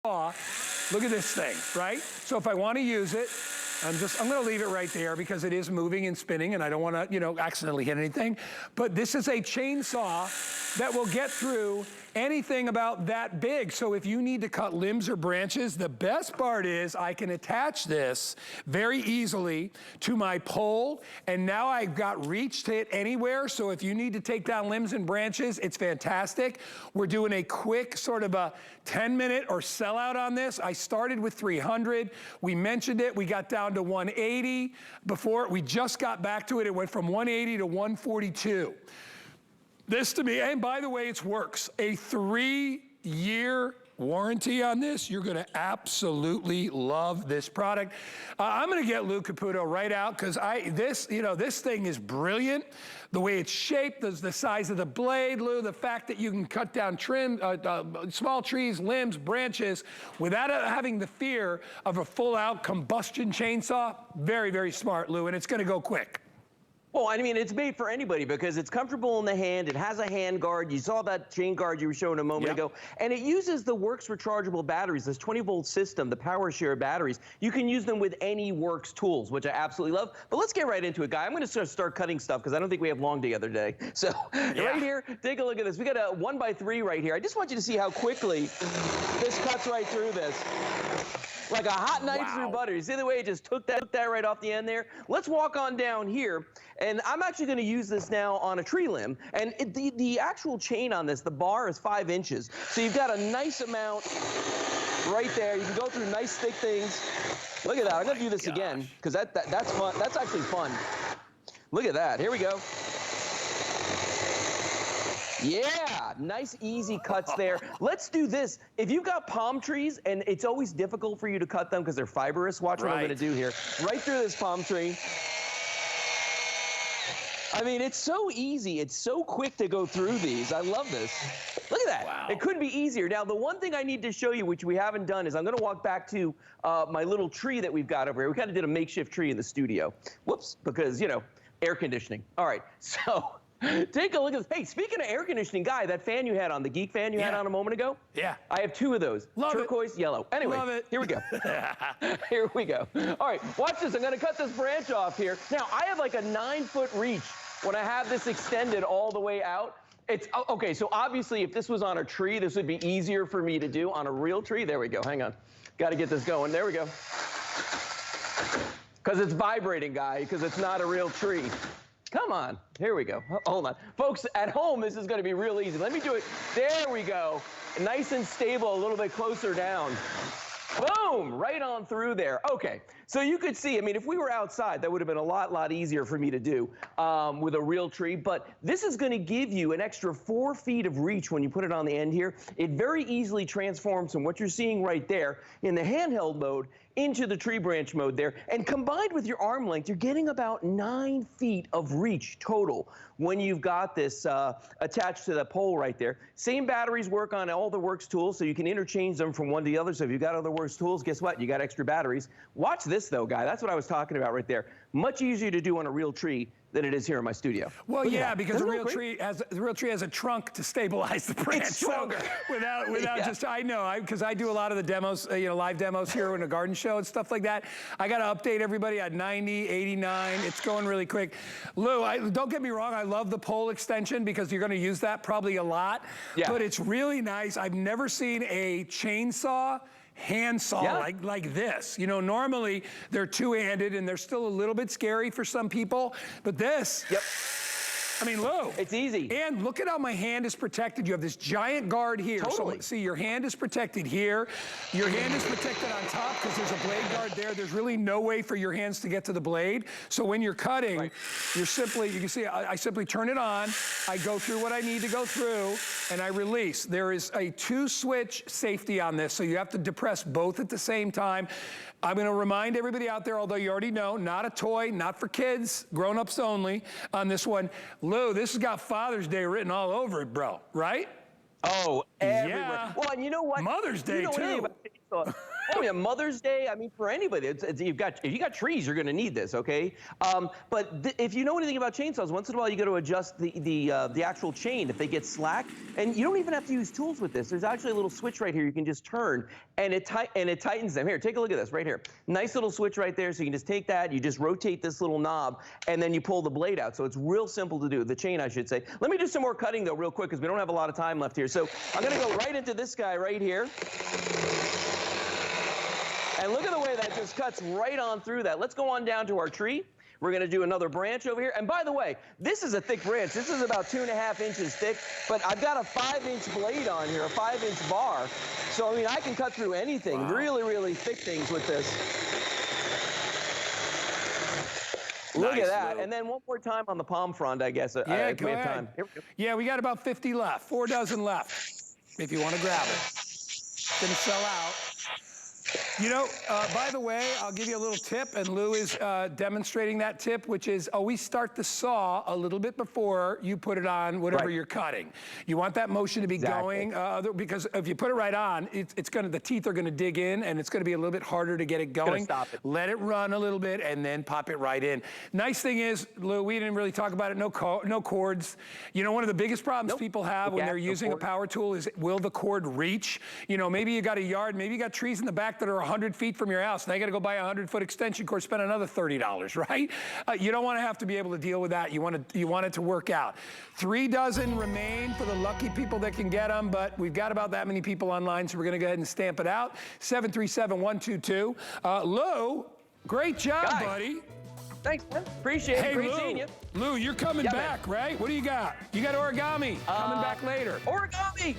Look at this thing, right? So if I want to use it, I'm going to leave it right there because it is moving and spinning and I don't want to, you know, accidentally hit anything. But this is a chainsaw that will get through anything about that big. So if you need to cut limbs or branches, the best part is I can attach this very easily to my pole, and now I've got reach to hit anywhere. So if you need to take down limbs and branches, it's fantastic. We're doing a quick sort of a 10-minute or sellout on this. I started with 300. We mentioned it. We got down to 180 before. We just got back to it. It went from 180 to 142. This to me, and by the way, it's Worx. A 3-year warranty on this. You're gonna absolutely love this product. I'm gonna get Lou Caputo right out because this thing is brilliant. The way it's shaped, the size of the blade, Lou, the fact that you can cut down small trees, limbs, branches, without having the fear of a full-out combustion chainsaw. Very, very smart, Lou, and it's gonna go quick. Well, I mean, it's made for anybody because it's comfortable in the hand. It has a hand guard. You saw that chain guard you were showing a moment ago. And it uses the Worx rechargeable batteries, this 20-volt system, the power share batteries. You can use them with any Worx tools, which I absolutely love. But let's get right into it, Guy. I'm going to start cutting stuff because I don't think we have long together today. So right here, take a look at this. We got a 1x3 right here. I just want you to see how quickly this cuts right through this. Like a hot knife through butter. You see the way it just took that right off the end there? Let's walk on down here, and I'm actually going to use this now on a tree limb. And the actual chain on this, the bar is 5 inches. So you've got a nice amount right there. You can go through nice thick things. Look at that. I'm going to do this again because that's fun. That's actually fun. Look at that. Here we go. Yeah, nice easy cuts there. Let's do this. If you've got palm trees and it's always difficult for you to cut them because they're fibrous, watch what I'm gonna do here. Right through this palm tree. I mean, it's so easy. It's so quick to go through these. I love this. Look at that. Wow. It couldn't be easier. Now, the one thing I need to show you, which we haven't done, is I'm gonna walk back to my little tree that we've got over here. We kind of did a makeshift tree in the studio. Whoops, because, you know, air conditioning. All right, so. Take a look at this. Hey, speaking of air conditioning, Guy, that fan you had on, the Geek fan you had on a moment ago? Yeah. I have 2 of those. Love turquoise, yellow. Anyway, love it. Here we go. Here we go. All right, watch this. I'm going to cut this branch off here. Now, I have like a 9-foot reach when I have this extended all the way out. It's okay, so obviously if this was on a tree, this would be easier for me to do. On a real tree, there we go. Hang on. Got to get this going. There we go. Because it's vibrating, Guy, because it's not a real tree. Come on, here we go. Hold on. Folks, at home, this is gonna be real easy. Let me do it. There we go. Nice and stable, a little bit closer down. Boom, right on through there. Okay, so you could see, I mean, if we were outside, that would have been a lot easier for me to do with a real tree, but this is gonna give you an extra 4 feet of reach when you put it on the end here. It very easily transforms from what you're seeing right there in the handheld mode into the tree branch mode there, and combined with your arm length, you're getting about 9 feet of reach total when you've got this attached to the pole right there. Same batteries work on all the Worx tools, so you can interchange them from one to the other. So if you've got other Worx tools, guess what? You got extra batteries. Watch this though, Guy. That's what I was talking about right there. Much easier to do on a real tree than it is here in my studio. Well, yeah, because the real tree has a trunk to stabilize the branch. It's stronger. So without just, I know, because I do a lot of the demos, live demos here in a garden show and stuff like that. I got to update everybody at 90, 89. It's going really quick. Lou, don't get me wrong. I love the pole extension because you're going to use that probably a lot. Yeah. But it's really nice. I've never seen a chainsaw handsaw like this. You know, normally they're two-handed and they're still a little bit scary for some people, but this, I mean, Lou. It's easy. And look at how my hand is protected. You have this giant guard here. Totally. So, see, your hand is protected here. Your hand is protected on top because there's a blade guard there. There's really no way for your hands to get to the blade. So when you're cutting, you're simply, you can see, I simply turn it on. I go through what I need to go through, and I release. There is a 2-switch safety on this, so you have to depress both at the same time. I'm gonna remind everybody out there, although you already know, not a toy, not for kids, grown-ups only on this one. Lou, this has got Father's Day written all over it, bro, right? Oh, everywhere. Yeah. Well, and you know what? Mother's Day, too. Oh yeah, Mother's Day. I mean, for anybody, if you got trees, you're going to need this, okay? But if you know anything about chainsaws, once in a while you got to adjust the actual chain if they get slack, and you don't even have to use tools with this. There's actually a little switch right here you can just turn, and it tightens them. Here, take a look at this right here. Nice little switch right there. So you can just take that, you just rotate this little knob, and then you pull the blade out. So it's real simple to do. The chain, I should say. Let me do some more cutting though, real quick, because we don't have a lot of time left here. So I'm going to go right into this guy right here. And look at the way that just cuts right on through that. Let's go on down to our tree. We're going to do another branch over here. And by the way, this is a thick branch. This is about 2.5 inches thick, but I've got a 5-inch blade on here, a 5-inch bar. So, I mean, I can cut through anything. Wow. Really, really thick things with this. Look at that. And then one more time on the palm front, I guess. Yeah, go ahead. Time. Here we go. Yeah, we got about 50 left, 4 dozen left, if you want to grab it. It's going to sell out. You know, by the way, I'll give you a little tip, and Lou is demonstrating that tip, which is always start the saw a little bit before you put it on whatever you're cutting. You want that motion to be going, because if you put it right on, the teeth are gonna dig in, and it's gonna be a little bit harder to get it going. Stop it. Let it run a little bit, and then pop it right in. Nice thing is, Lou, we didn't really talk about it, no cords. You know, one of the biggest problems people have when they're using a power tool is, will the cord reach? You know, maybe you got a yard, maybe you got trees in the back that are 100 feet from your house. Now you got to go buy a 100-foot extension cord, spend another $30, right? You don't want to have to be able to deal with that. You want it to work out. 3 dozen remain for the lucky people that can get them, but we've got about that many people online, so we're going to go ahead and stamp it out. 737-122. Lou, great job, buddy. Thanks, man. Appreciate it. Great seeing you. Lou, you're coming back, right? What do you got? You got origami coming back later. Origami!